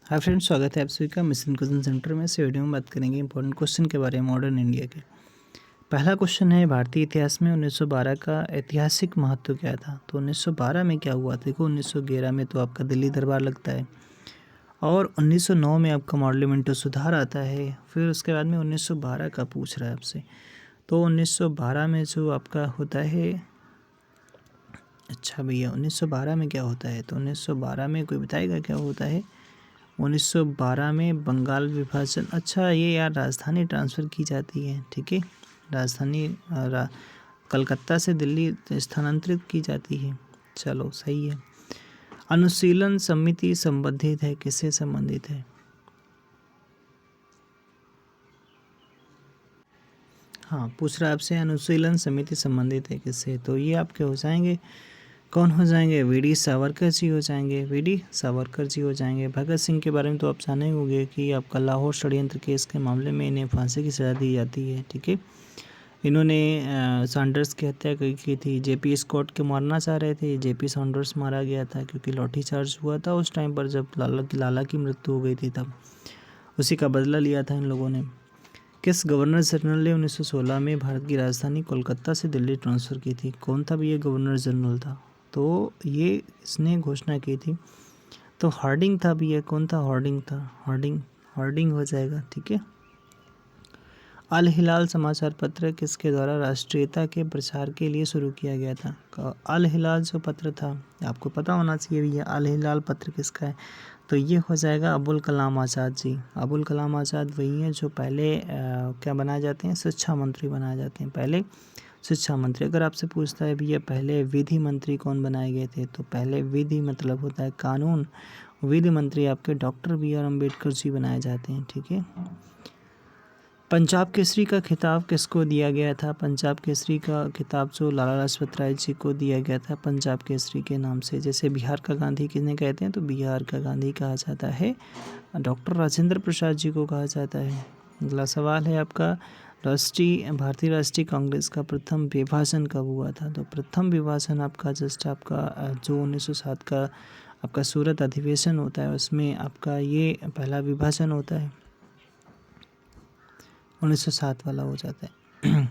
Hi friends, स्वागत है आप सभी का मिशन क्वेश्चन सेंटर में। इस वीडियो में बात करेंगे इंपॉर्टेंट क्वेश्चन के बारे में मॉडर्न इंडिया के। पहला क्वेश्चन है, भारतीय इतिहास में 1912 का ऐतिहासिक महत्व क्या था। तो 1912 में क्या हुआ? देखो, 1911 में तो आपका दिल्ली दरबार लगता है और 1909 में आपका पार्लियामेंट सुधार आता है। फिर उसके बाद में 1912 का पूछ रहा है आपसे। तो 1912 में जो आपका होता है, अच्छा भैया 1912 में क्या होता है? तो 1912 में कोई बताएगा क्या होता है? 1912 में बंगाल विभाजन, अच्छा ये यार राजधानी ट्रांसफ़र की जाती है, ठीक है। राजधानी कलकत्ता से दिल्ली स्थानांतरित की जाती है। चलो सही है। अनुशीलन समिति संबंधित है, किससे संबंधित है? हाँ, पूछ रहा है आपसे, अनुशीलन समिति संबंधित है किससे? तो ये आपके हो जाएंगे, कौन हो जाएंगे? वीडी सावरकर जी हो जाएंगे, वीडी सावरकर जी हो जाएंगे। भगत सिंह के बारे में तो आप जाने होंगे कि आपका लाहौर षड्यंत्र केस के मामले में इन्हें फांसी की सज़ा दी जाती है, ठीक है। इन्होंने सैंडर्स की हत्या की थी। जेपी स्कॉट के मारना चाह रहे थे, जेपी सैंडर्स मारा गया था क्योंकि लाठीचार्ज हुआ था उस टाइम पर जब लाला की मृत्यु हो गई थी, तब उसी का बदला लिया था इन लोगों ने। किस गवर्नर जनरल ने 1916 में भारत की राजधानी कोलकाता से दिल्ली ट्रांसफ़र की थी? कौन था भी ये गवर्नर जनरल था? तो ये इसने घोषणा की थी, तो हार्डिंग था भी। ये कौन था? हार्डिंग था। हार्डिंग हो जाएगा, ठीक है। अल हिलाल समाचार पत्र किसके द्वारा राष्ट्रीयता के प्रचार के लिए शुरू किया गया था? अल हिलाल जो पत्र था, आपको पता होना चाहिए भैया, अल हिलाल पत्र किसका है? तो ये हो जाएगा अबुल कलाम आज़ाद जी। अबुल कलाम आज़ाद वही हैं जो पहले क्या बनाए जाते हैं? शिक्षा मंत्री बनाए जाते हैं, पहले शिक्षा मंत्री। अगर आपसे पूछता है भैया पहले विधि मंत्री कौन बनाए गए थे, तो पहले विधि मतलब होता है कानून, विधि मंत्री आपके डॉक्टर BR अम्बेडकर जी बनाए जाते हैं, ठीक है। पंजाब केसरी का खिताब किसको दिया गया था? पंजाब केसरी का खिताब जो लाला लाजपत राय जी को दिया गया था पंजाब केसरी के नाम से। जैसे बिहार का गांधी किन्हें कहते हैं? तो बिहार का गांधी कहा जाता है डॉक्टर राजेंद्र प्रसाद जी को कहा जाता है। अगला सवाल है आपका, भारतीय राष्ट्रीय कांग्रेस का प्रथम विभाजन कब हुआ था? तो प्रथम विभाजन आपका जस्ट आपका जो 1907 का आपका सूरत अधिवेशन होता है, उसमें आपका ये पहला विभाजन होता है, 1907 वाला हो जाता है।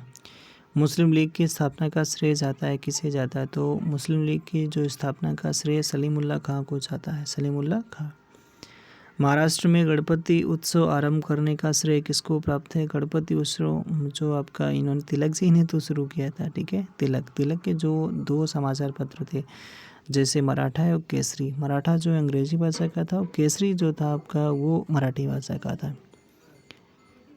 मुस्लिम लीग की स्थापना का श्रेय जाता है, किसे जाता है? तो मुस्लिम लीग की जो स्थापना का श्रेय सलीमुल्लाह खां को जाता है, सलीमुल्लाह खां। महाराष्ट्र में गणपति उत्सव आरंभ करने का श्रेय किसको प्राप्त है? गणपति उत्सव जो आपका इन्होंने तिलक जी ने तो शुरू किया था, ठीक है। तिलक के जो 2 समाचार पत्र थे, जैसे मराठा है और केसरी। मराठा जो अंग्रेजी भाषा का था और केसरी जो था आपका वो मराठी भाषा का था।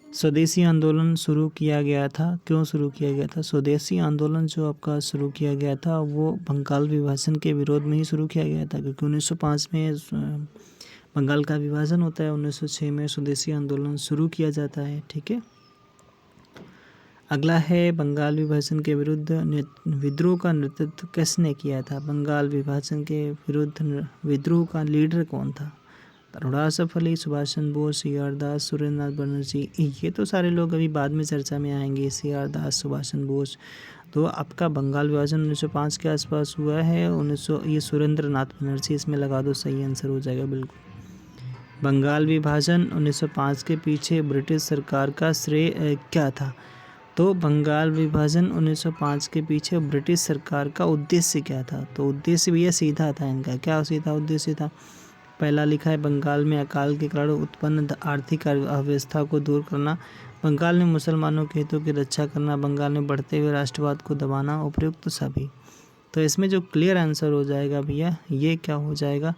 स्वदेशी आंदोलन शुरू किया गया था, क्यों शुरू किया गया था? स्वदेशी आंदोलन जो आपका शुरू किया गया था वो बंगाल विभाजन के विरोध में ही शुरू किया गया था, क्योंकि 1905 में बंगाल का विभाजन होता है, 1906 में स्वदेशी आंदोलन शुरू किया जाता है, ठीक है। अगला है, बंगाल विभाजन के विरुद्ध विद्रोह का नेतृत्व किसने किया था? बंगाल विभाजन के विरुद्ध विद्रोह का लीडर कौन था? तरुणासफ अली, सुभाष चंद्र बोस, CR दास, सुरेंद्रनाथ बनर्जी। ये तो सारे लोग अभी बाद में चर्चा में आएंगे, CR दास, सुभाष चंद्र बोस। तो आपका बंगाल विभाजन 1905 के आसपास हुआ है। 1900 ये सुरेंद्रनाथ बनर्जी इसमें लगा दो, सही आंसर हो जाएगा बिल्कुल। बंगाल विभाजन 1905 के पीछे ब्रिटिश सरकार का श्रेय क्या था? तो बंगाल विभाजन 1905 के पीछे ब्रिटिश सरकार का उद्देश्य क्या था? तो उद्देश्य भैया सीधा था इनका। क्या सीधा उद्देश्य था? पहला लिखा है, बंगाल में अकाल के कारण उत्पन्न आर्थिक अव्यवस्था को दूर करना, बंगाल में मुसलमानों के हितों की रक्षा करना, बंगाल में बढ़ते हुए राष्ट्रवाद को दबाना, उपयुक्त सभी। तो इसमें जो क्लियर आंसर हो जाएगा भैया, ये क्या हो जाएगा?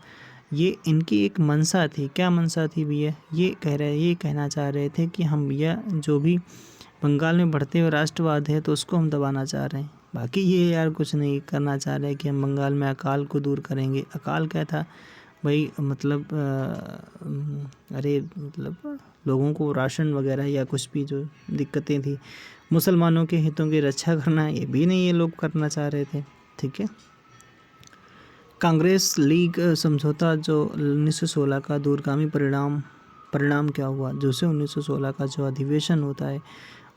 ये इनकी एक मंशा थी। क्या मंशा थी भैया? ये कहना चाह रहे थे कि हम भैया जो भी बंगाल में बढ़ते हुए राष्ट्रवाद है तो उसको हम दबाना चाह रहे हैं। बाकी ये यार कुछ नहीं करना चाह रहे कि हम बंगाल में अकाल को दूर करेंगे। अकाल क्या था भाई? मतलब अरे मतलब लोगों को राशन वगैरह या कुछ भी जो दिक्कतें थी, मुसलमानों के हितों की रक्षा करना, ये भी नहीं ये लोग करना चाह रहे थे, ठीक है। कांग्रेस लीग समझौता जो 1916 का दूरगामी परिणाम क्या हुआ? जो से 1916 का जो अधिवेशन होता है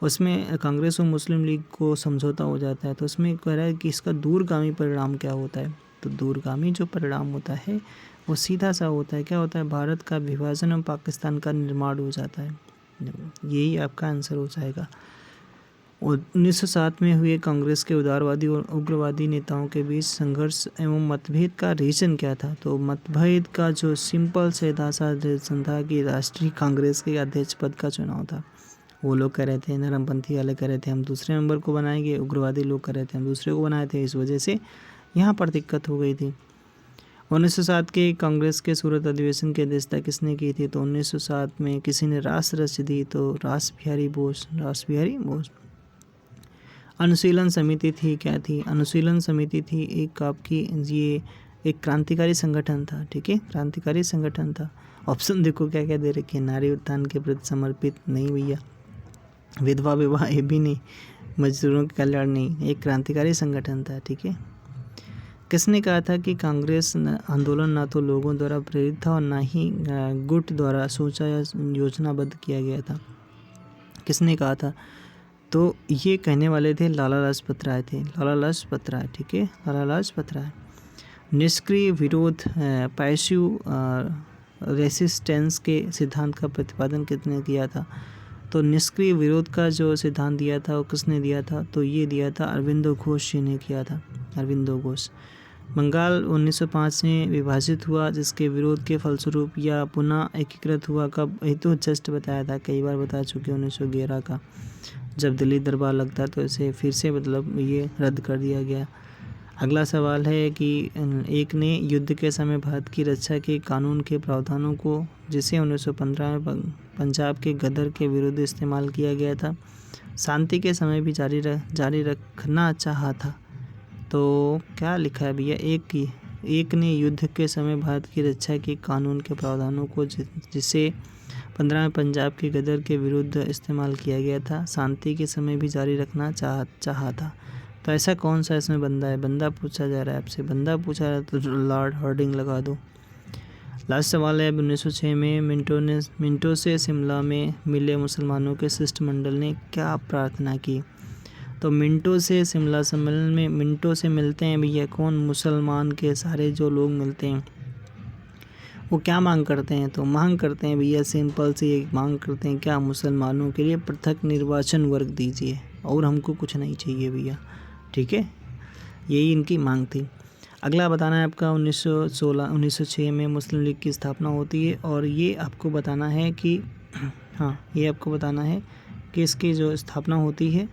उसमें कांग्रेस और मुस्लिम लीग को समझौता हो जाता है, तो उसमें कह रहा है कि इसका दूरगामी परिणाम क्या होता है? तो दूरगामी जो परिणाम होता है वो सीधा सा होता है, क्या होता है, भारत का विभाजन और पाकिस्तान का निर्माण हो जाता है। यही आपका आंसर हो जाएगा। और 1907 में हुए कांग्रेस के उदारवादी और उग्रवादी नेताओं के बीच संघर्ष एवं मतभेद का रीजन क्या था? तो मतभेद का जो सिंपल सीधा सा रीजन था कि राष्ट्रीय कांग्रेस के अध्यक्ष पद का चुनाव था। वो लोग कह रहे थे, नरमपंथी वाले कह रहे थे हम दूसरे मेंबर को बनाएंगे, उग्रवादी लोग कह रहे थे हम दूसरे को बनाए थे। इस वजह से यहाँ पर दिक्कत हो गई थी। 1907 के कांग्रेस के सूरत अधिवेशन की अध्यक्षता किसने की थी? तो 1907 में किसी ने रास रच दी, तो रास बिहारी बोस। अनुशीलन समिति थी, क्या थी? अनुशीलन समिति थी एक आपकी, ये एक क्रांतिकारी संगठन था। ठीक है, क्रांतिकारी संगठन था। ऑप्शन देखो क्या क्या दे रखे, नारी उत्थान के प्रति समर्पित, नहीं भैया। विधवा विवाह, ये भी नहीं। मजदूरों के कल्याण, नहीं। एक क्रांतिकारी संगठन था। ठीक है। किसने कहा था कि कांग्रेस आंदोलन ना तो लोगों द्वारा प्रेरित था और ना ही गुट द्वारा सोचा या योजनाबद्ध किया गया था? किसने कहा था? तो ये कहने वाले थे लाला लाजपत राय थे। लाला लाजपत राय। ठीक है, लाला लाजपत राय। निष्क्रिय विरोध, पैसिव रेसिस्टेंस के सिद्धांत का प्रतिपादन किसने किया था? तो निष्क्रिय विरोध का जो सिद्धांत दिया था वो किसने दिया था? तो ये दिया था अरविंदो घोष जी ने किया था, अरविंदो घोष। बंगाल 1905 में विभाजित हुआ, जिसके विरोध के फलस्वरूप या पुनः एकीकृत हुआ कब? ये तो जस्ट बताया था, कई बार बता चुके 1911 का, जब दिल्ली दरबार लगता तो इसे फिर से मतलब ये रद्द कर दिया गया। अगला सवाल है कि एक ने युद्ध के समय भारत की रक्षा के कानून के प्रावधानों को, जिसे 1915 में पंजाब के गदर के विरुद्ध इस्तेमाल किया गया था, शांति के समय भी जारी रखना चाहा था। तो क्या लिखा है भैया? एक ने युद्ध के समय भारत की रक्षा के कानून के प्रावधानों को, जिसे 15 में पंजाब के गदर के विरुद्ध इस्तेमाल किया गया था, शांति के समय भी जारी रखना चाहा था। तो ऐसा कौन सा इसमें बंदा है? बंदा पूछा जा रहा है आपसे, बंदा पूछा जा रहा है तो लॉर्ड हार्डिंग लगा दो। लास्ट सवाल है, 1906 में मिंटो से शिमला में मिले मुसलमानों के शिष्टमंडल ने क्या प्रार्थना की? तो मिंटो से शिमला सम्मेलन में, मिंटो से मिलते हैं भैया कौन? मुसलमान के सारे जो लोग मिलते हैं वो क्या मांग करते हैं? तो मांग करते हैं भैया सिंपल सी एक मांग करते हैं, क्या? मुसलमानों के लिए पृथक निर्वाचन वर्ग दीजिए और हमको कुछ नहीं चाहिए भैया। ठीक है, यही इनकी मांग थी। अगला बताना है आपका 1906 में मुस्लिम लीग की स्थापना होती है, और ये आपको बताना है कि हाँ, ये आपको बताना है कि इसकी जो स्थापना होती है